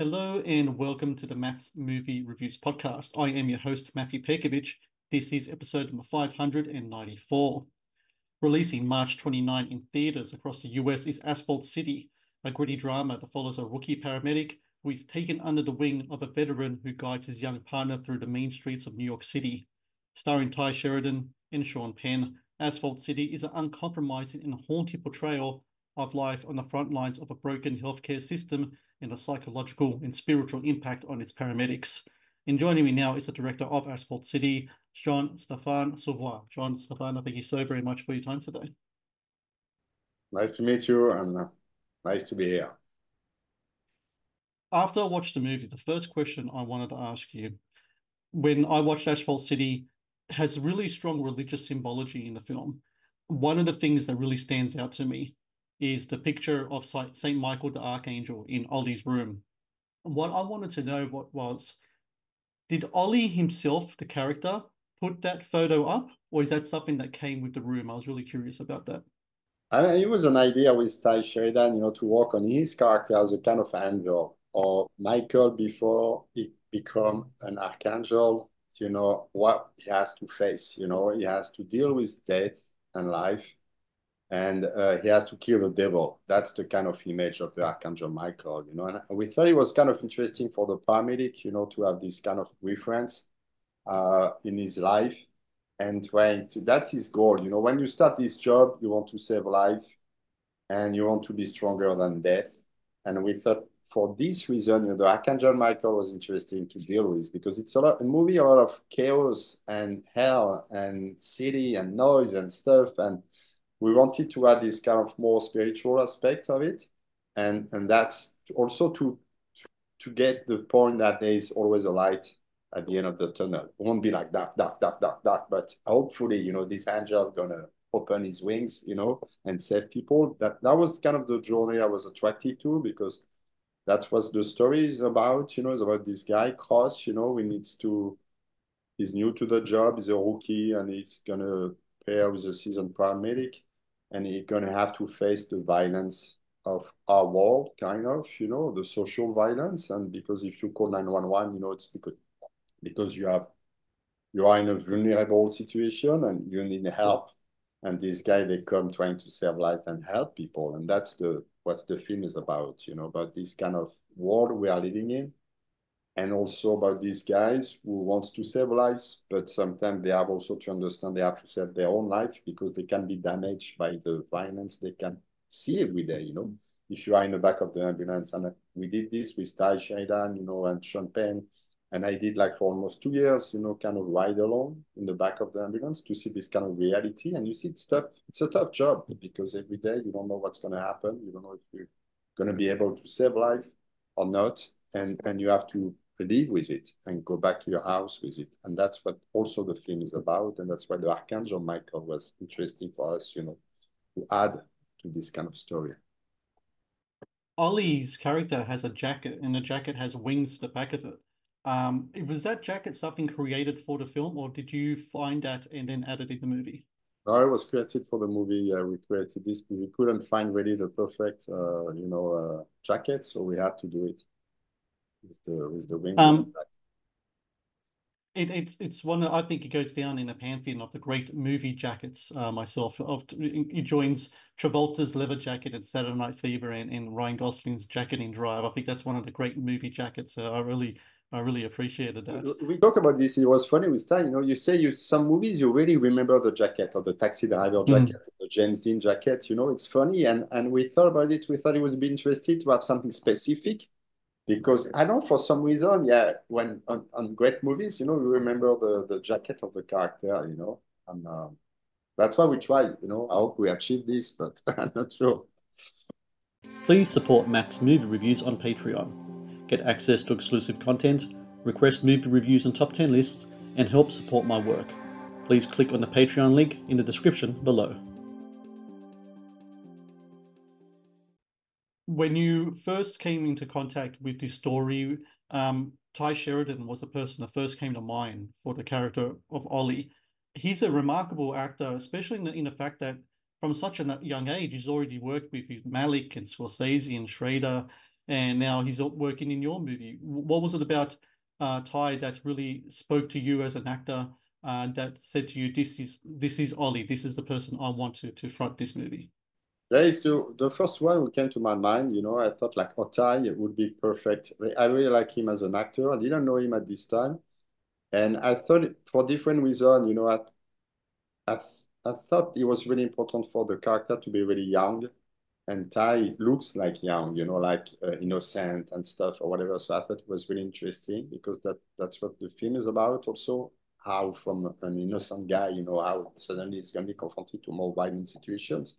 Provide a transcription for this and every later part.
Hello and welcome to the Matt's Movie Reviews podcast. I am your host, Matthew Pejkovic. This is episode number 594. Releasing March 29 in theaters across the US is Asphalt City, a gritty drama that follows a rookie paramedic who is taken under the wing of a veteran who guides his young partner through the main streets of New York City. Starring Tye Sheridan and Sean Penn, Asphalt City is an uncompromising and haunting portrayal of life on the front lines of a broken healthcare system and the psychological and spiritual impact on its paramedics. And joining me now is the director of Asphalt City, Jean-Stéphane Sauvaire. Jean-Stéphane, thank you so very much for your time today. Nice to meet you, and nice to be here. After I watched the movie, the first question I wanted to ask you, when I watched Asphalt City, has really strong religious symbology in the film. One of the things that really stands out to me is the picture of St. Michael the Archangel in Ollie's room. What I wanted to know was, did Ollie himself, the character, put that photo up, or is that something that came with the room? I was really curious about that. I mean, it was an idea with Tye Sheridan, to work on his character as a kind of angel, or Michael before he become an archangel, what he has to face, he has to deal with death and life, and he has to kill the devil. That's the kind of image of the Archangel Michael, and we thought it was kind of interesting for the paramedic, to have this kind of reference in his life and trying to, that's his goal. When you start this job, you want to save life and you want to be stronger than death. And we thought for this reason, the Archangel Michael was interesting to deal with because it's a movie, a lot of chaos and hell and city and noise and stuff. And we wanted to add this kind of more spiritual aspect of it. And that's also to get the point that there is always a light at the end of the tunnel. It won't be like dark, dark, dark, dark, dark, but hopefully, this angel gonna open his wings, and save people. That was kind of the journey I was attracted to because that's what the story is about, it's about this guy, Cross, he's new to the job, he's a rookie, and he's gonna pair with a seasoned paramedic, and he's gonna have to face the violence of our world, kind of, the social violence. And because if you call 911, it's because you are in a vulnerable situation and you need help. And this guy, they come trying to save life and help people. And that's what the film is about, about this kind of world we are living in. And also about these guys who wants to save lives, but sometimes they have also to understand they have to save their own life because they can be damaged by the violence they can see every day, if you are in the back of the ambulance. And we did this with Tye Sheridan, and Sean Penn. And I did like for almost 2 years, kind of ride along in the back of the ambulance to see this kind of reality. And you see it's tough. It's a tough job because every day you don't know what's going to happen. You don't know if you're going to be able to save life or not. And you have to live with it and go back to your house with it. And that's what also the film is about. And that's why the Archangel Michael was interesting for us, to add to this kind of story. Ollie's character has a jacket, and the jacket has wings at the back of it. Was that jacket something created for the film, or did you find that and then add it in the movie? No, it was created for the movie. We created this. We couldn't find really the perfect, jacket, so we had to do it with the wings. It's one I think it goes down in the pantheon of the great movie jackets. Myself, it joins Travolta's leather jacket in Saturday Night Fever and Ryan Gosling's jacket in Drive. I think that's one of the great movie jackets. I really appreciated that. We talk about this. It was funny with time. You say some movies you really remember the jacket or the Taxi Driver jacket, the James Dean jacket. It's funny, and we thought about it. We thought it would be interesting to have something specific. Because I know for some reason, when on great movies, we remember the jacket of the character, and that's why we try, I hope we achieve this, but I'm not sure. Please support Matt's movie reviews on Patreon. Get access to exclusive content, request movie reviews and top 10 lists, and help support my work. Please click on the Patreon link in the description below. When you first came into contact with this story, Tye Sheridan was the person that first came to mind for the character of Ollie. He's a remarkable actor, especially in the fact that from such a young age, he's already worked with Malick and Scorsese and Schrader. and now he's working in your movie. What was it about Tye that really spoke to you as an actor, that said to you, this is Ollie, this is the person I want to front this movie? There is the first one who came to my mind. I thought like Tye would be perfect. I really like him as an actor. I didn't know him at this time. And I thought for different reasons, I, I thought it was really important for the character to be really young. And Tye looks like young, like innocent and stuff or whatever. So I thought it was really interesting because that's what the film is about also. How from an innocent guy, how suddenly it's going to be confronted to more violent situations.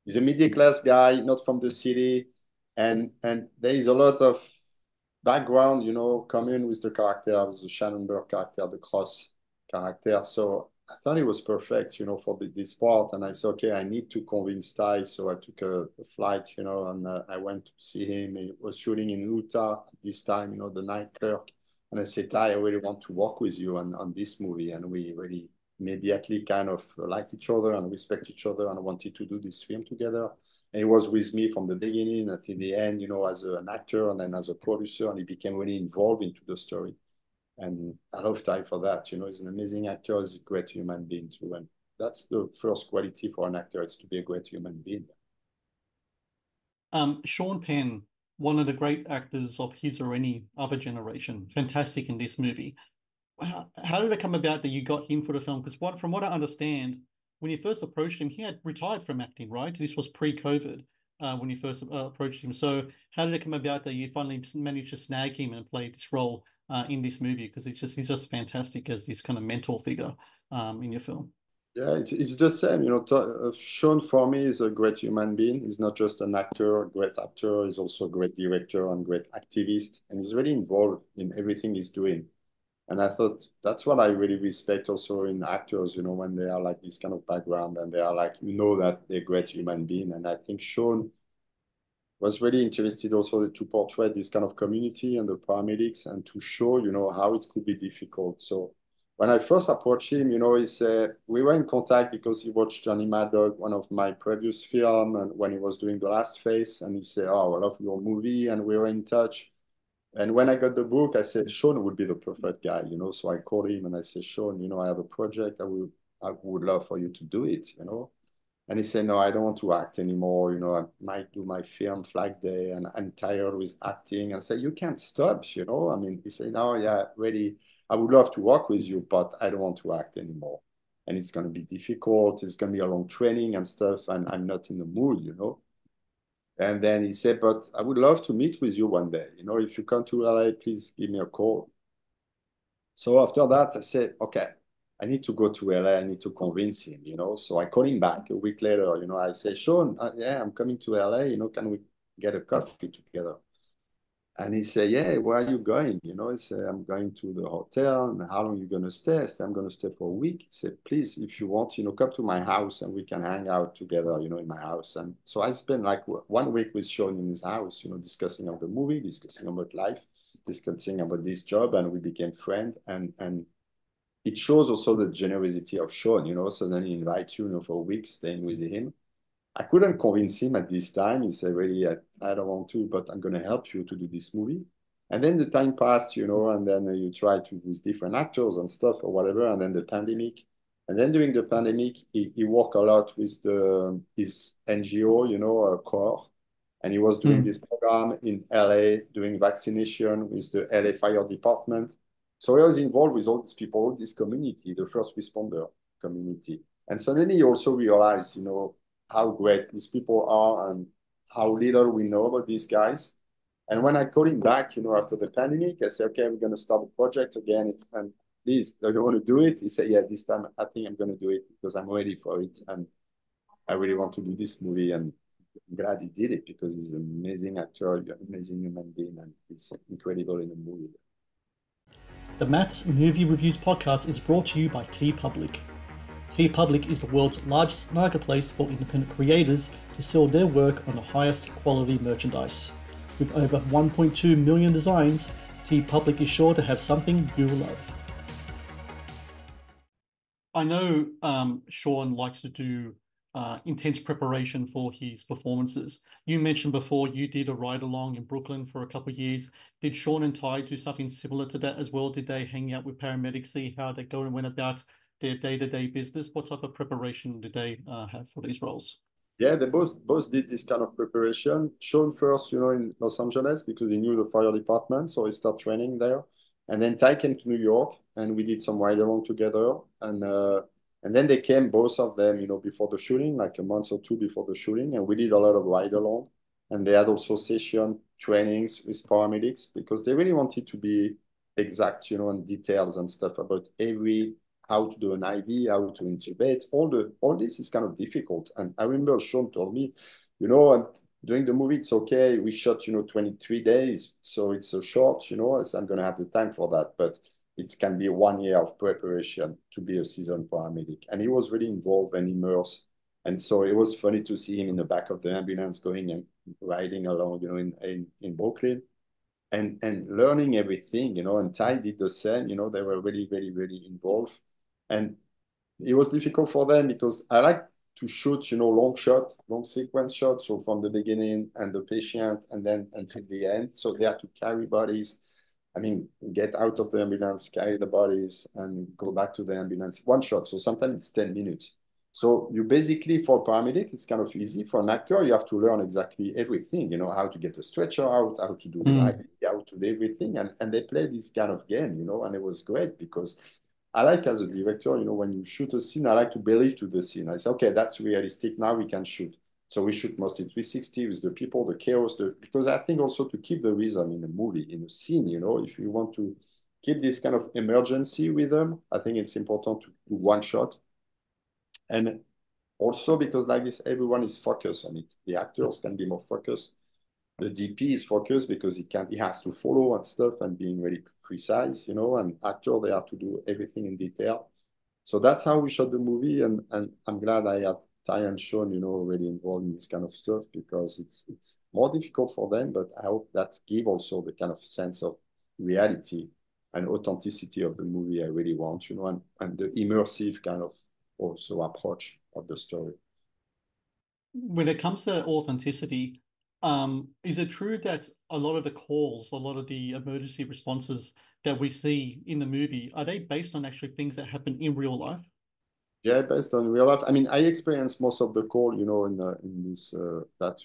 He's a middle class guy, not from the city, and there is a lot of background, coming with the character, with the Shannonberg character, the Cross character. So I thought it was perfect, for this part. And I said, okay, I need to convince Tye. So I took a flight, and I went to see him. He was shooting in Utah at this time, the night clerk. And I said, Tye, I really want to work with you on this movie. And we really immediately kind of liked each other and respect each other and wanted to do this film together. And he was with me from the beginning until the end, as an actor and then as a producer, and he became really involved into the story. And I love Tye for that. He's an amazing actor, he's a great human being too. And that's the first quality for an actor, it's to be a great human being. Sean Penn, one of the great actors of his or any other generation, fantastic in this movie. How did it come about that you got him for the film? Because from what I understand, when you first approached him, he had retired from acting, right? This was pre-COVID when you first approached him. So how did it come about that you finally managed to snag him and play this role in this movie? Because he's just fantastic as this kind of mentor figure in your film. Yeah, it's the same. Sean for me is a great human being. He's not just an actor, a great actor. He's also a great director and great activist. And he's really involved in everything he's doing. And I thought that's what I really respect also in actors, when they are like this kind of background and they are like, that they're great human being. And I think Sean was really interested also to portray this kind of community and the paramedics and to show, how it could be difficult. So when I first approached him, he said, we were in contact because he watched Johnny Mad Dog, one of my previous films, and when he was doing The Last Face, and he said, oh, I love your movie, and we were in touch. And when I got the book, I said, Sean would be the perfect guy, So I called him and I said, Sean, I have a project. I would love for you to do it, And he said, no, I don't want to act anymore. I might do my film Flag Day and I'm tired with acting. And I said, you can't stop, I mean, he said, no, yeah, really, I would love to work with you, but I don't want to act anymore. And it's going to be difficult. It's going to be a long training and stuff. And I'm not in the mood, And then he said, but I would love to meet with you one day. If you come to LA, please give me a call. So after that, I said, okay, I need to go to LA. I need to convince him, So I called him back a week later. I said, Sean, yeah, I'm coming to LA. Can we get a coffee together? And he said, yeah, where are you going? He said, I'm going to the hotel. And how long are you going to stay? I said, I'm going to stay for a week. He said, please, if you want, come to my house and we can hang out together, in my house. And so I spent like 1 week with Sean in his house, discussing about the movie, discussing about life, discussing about this job. And we became friends. And it shows also the generosity of Sean, so then he invites you, for a week, staying with him. I couldn't convince him at this time. He said, really, I don't want to, but I'm going to help you to do this movie. And then the time passed, and then you try to with different actors and stuff or whatever. And then the pandemic. And then during the pandemic, he worked a lot with his NGO, CORE. And he was doing this program in LA, doing vaccination with the LA Fire Department. So he was involved with all these people, this community, the first responder community. And suddenly he also realized, how great these people are and how little we know about these guys. And when I called him back, after the pandemic, I said, okay, we're going to start the project again. And please, do you want to do it? He said, yeah, this time I think I'm going to do it because I'm ready for it. And I really want to do this movie. And I'm glad he did it because he's an amazing actor, an amazing human being, and he's incredible in the movie. The Matt's Movie Reviews podcast is brought to you by TeePublic. TeePublic is the world's largest marketplace for independent creators to sell their work on the highest quality merchandise. With over 1.2 million designs, TeePublic is sure to have something you love. I know Sean likes to do intense preparation for his performances. You mentioned before you did a ride along in Brooklyn for a couple of years. Did Sean and Tye do something similar to that as well? Did they hang out with paramedics, see how they go and went about their day-to-day business? What type of preparation did they have for these roles? Yeah, they both did this kind of preparation. Sean first, in Los Angeles because he knew the fire department, so he started training there. And then Tye came to New York, and we did some ride along together. And then they came, both of them, before the shooting, like a month or two before the shooting, and we did a lot of ride along. And they had also session trainings with paramedics because they really wanted to be exact, and details and stuff about how to do an IV, how to intubate. All this is kind of difficult. And I remember Sean told me, and during the movie, it's okay. We shot, 23 days, so it's so short, so I'm going to have the time for that. But it can be 1 year of preparation to be a seasoned paramedic. And he was really involved and immersed. And so it was funny to see him in the back of the ambulance going and riding along, in Brooklyn and learning everything, and Tye did the same, they were really, really, really involved. And it was difficult for them because I like to shoot, long sequence shots. So from the beginning and the patient and then until the end. So they had to carry bodies. I mean, get out of the ambulance, carry the bodies and go back to the ambulance. One shot. So sometimes it's 10 minutes. So you basically, for a paramedic, it's kind of easy. For an actor, you have to learn exactly everything, how to get the stretcher out, how to do the IV, how to do everything. And they play this kind of game, and it was great because I like as a director, when you shoot a scene, I like to believe to the scene. I say, okay, that's realistic. Now we can shoot. So we shoot mostly 360 with the people, the chaos, because I think also to keep the rhythm in a movie, in a scene, if you want to keep this kind of emergency rhythm, I think it's important to do one shot. And also because like this, everyone is focused on it. The actors can be more focused. The DP is focused because he has to follow and stuff and being really precise, and actor, they have to do everything in detail. So that's how we shot the movie. And I'm glad I had Tye and Sean, already involved in this kind of stuff because it's more difficult for them, but I hope that give also the kind of sense of reality and authenticity of the movie I really want, and the immersive kind of also approach of the story. When it comes to authenticity, is it true that a lot of the calls, a lot of the emergency responses that we see in the movie, are they based on actually things that happen in real life? Yeah, based on real life. I mean, I experienced most of the call, in this that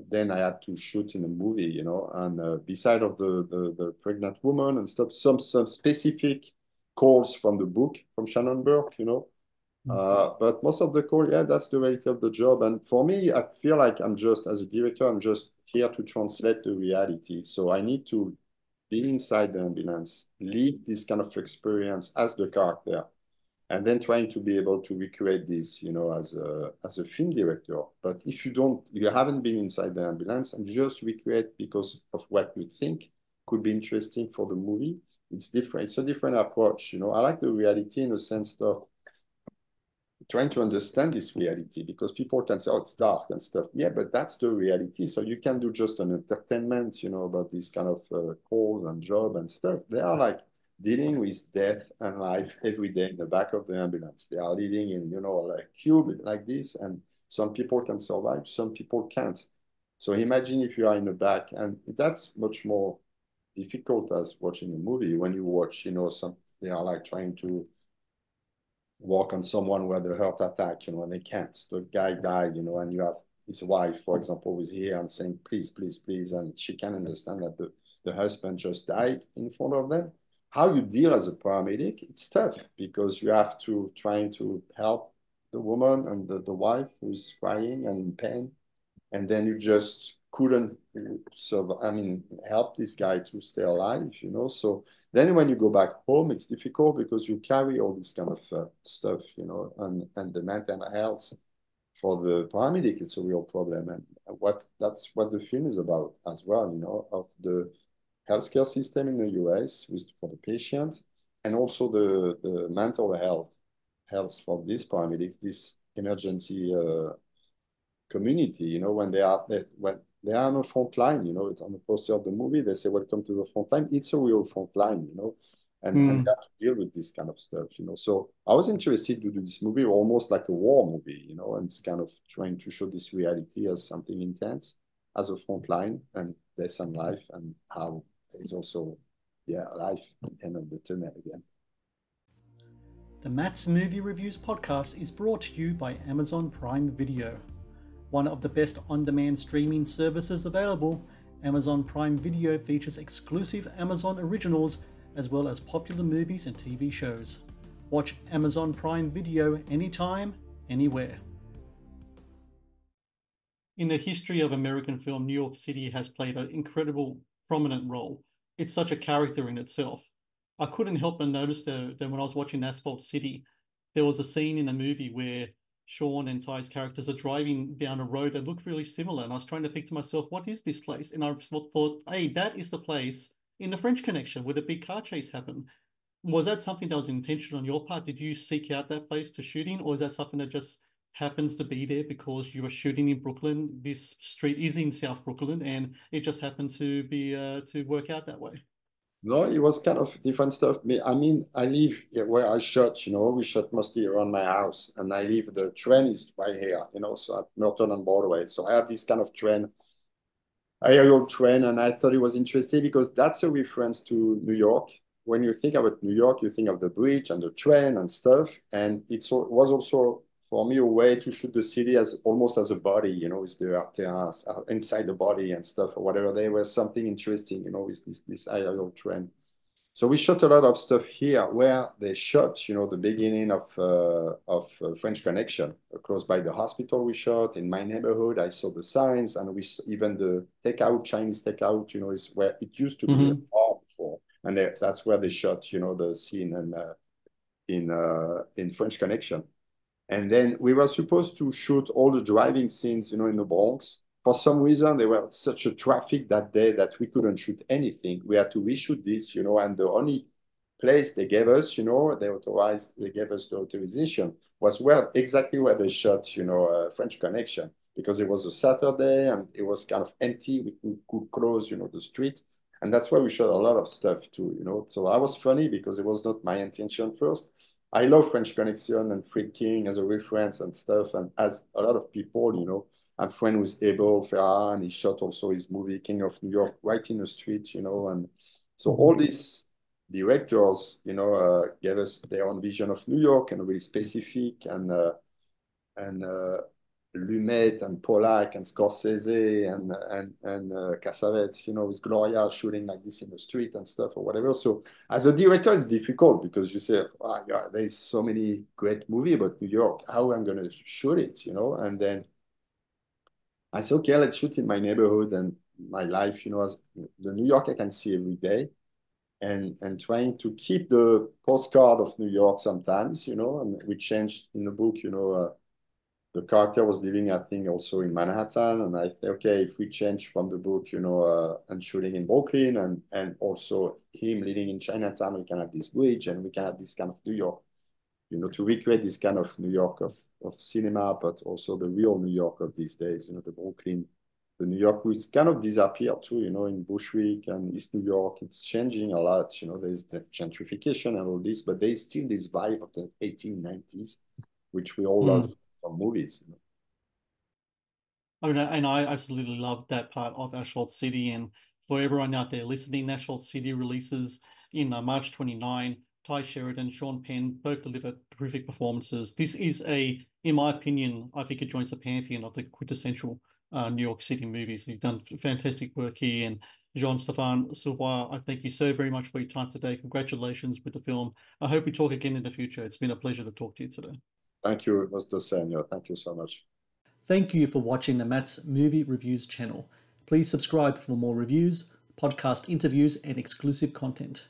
then I had to shoot in a movie, and beside of the pregnant woman and stuff, some specific calls from the book from Shannon Burke, but most of the call, yeah, that's the reality of the job. And for me, I feel like as a director, I'm just here to translate the reality. So I need to be inside the ambulance, live this kind of experience as the character, and then trying to be able to recreate this, as a film director. But if you haven't been inside the ambulance and just recreate because of what you think could be interesting for the movie, it's different. It's a different approach. I like the reality in the sense of trying to understand this reality because people can say, oh, it's dark and stuff. Yeah, but that's the reality. So you can do just an entertainment, about these kind of calls and job and stuff. They are like dealing with death and life every day in the back of the ambulance. They are living in, like a cube like this. And some people can survive, some people can't. So imagine if you are in the back, and that's much more difficult as watching a movie. When you watch, they are like trying to walk on someone who had a heart attack, and they can't. The guy died, and you have his wife, for example, who's here and saying, please, please, please. And she can understand that the husband just died in front of them. How you deal as a paramedic, it's tough because you have to trying to help the woman and the wife who's crying and in pain. And then you just couldn't help this guy to stay alive, So then when you go back home, it's difficult because you carry all this kind of stuff, and the mental health for the paramedic, it's a real problem. And that's what the film is about as well, of the healthcare system in the US for the patient and also the mental health for these paramedics, this emergency community, when when they are on the front line, on the poster of the movie, they say, welcome to the front line. It's a real front line, And you have to deal with this kind of stuff, you know. So I was interested to do this movie, almost like a war movie, you know, and it's kind of trying to show this reality as something intense, as a front line, and death and life, and how it's also, yeah, life at the end of the tunnel again. The Matt's Movie Reviews podcast is brought to you by Amazon Prime Video. One of the best on-demand streaming services available, Amazon Prime Video features exclusive Amazon originals as well as popular movies and TV shows. Watch Amazon Prime Video anytime, anywhere. In the history of American film, New York City has played an incredible, prominent role. It's such a character in itself. I couldn't help but notice that when I was watching Asphalt City, there was a scene in the movie where Sean and Tye's characters are driving down a road that looked really similar. And I was trying to think to myself, what is this place? And I thought, hey, that is the place in the French Connection where the big car chase happened. Was that something that was intentional on your part? Did you seek out that place to shoot in? Or is that something that just happens to be there because you were shooting in Brooklyn? This street is in South Brooklyn and it just happened to be to work out that way. No, it was kind of different stuff. I mean, I live where I shot, you know, we shot mostly around my house, and I live, the train is right here, you know, so at Norton and Broadway. So I have this kind of train, aerial train, and I thought it was interesting because that's a reference to New York. When you think about New York, you think of the bridge and the train and stuff. And it was also, for me, a way to shoot the city as almost as a body, you know, with the terrace inside the body and stuff or whatever. There was something interesting, you know, with this aerial train. So we shot a lot of stuff here where they shot, you know, the beginning of French Connection. Close by the hospital we shot. In my neighborhood, I saw the signs, and we even the takeout, Chinese takeout, you know, is where it used to be a bar before. And that's where they shot, you know, the scene in French Connection. And then we were supposed to shoot all the driving scenes, you know, in the Bronx. For some reason, there was such a traffic that day that we couldn't shoot anything. We had to reshoot this, you know, and the only place they gave us, you know, they gave us the authorization was exactly where they shot, you know, French Connection, because it was a Saturday and it was kind of empty. We could close, you know, the street. And that's why we shot a lot of stuff too, you know. So that was funny because it was not my intention first. I love French Connection and Fred King as a reference and stuff. And as a lot of people, you know, I'm friend with Abel Ferrara, and he shot also his movie King of New York right in the street, you know. And so all these directors, you know, gave us their own vision of New York, and really specific, and Lumet and Pollack and Scorsese and Cassavetes, you know, with Gloria shooting like this in the street and stuff or whatever. So as a director, it's difficult because you say, oh, yeah, there's so many great movies about New York. How am I going to shoot it, you know? And then I said, okay, let's shoot in my neighborhood and my life, you know, as the New York I can see every day, and trying to keep the postcard of New York sometimes, you know. And we changed in the book, you know, the character was living, I think, also in Manhattan, and I thought, okay, if we change from the book, you know, and shooting in Brooklyn, and also him living in Chinatown, we can have this bridge, and we can have this kind of New York, you know, to recreate this kind of New York of cinema, but also the real New York of these days, you know, the Brooklyn, the New York, which kind of disappeared too, you know, in Bushwick and East New York. It's changing a lot, you know, there's the gentrification and all this, but there's still this vibe of the 1890s, which we all love from movies, you know. I mean, and I absolutely love that part of Asphalt City. And for everyone out there listening, Asphalt City releases in March 29. Tye Sheridan, Sean Penn, both deliver terrific performances. This is in my opinion, I think it joins the pantheon of the quintessential New York City movies. You've done fantastic work here. And Jean-Stéphane Sauvaire, I thank you so very much for your time today. Congratulations with the film. I hope we talk again in the future. It's been a pleasure to talk to you today. Thank you. It was the same. Yeah, thank you so much. Thank you for watching the Matt's Movie Reviews channel. Please subscribe for more reviews, podcast interviews, and exclusive content.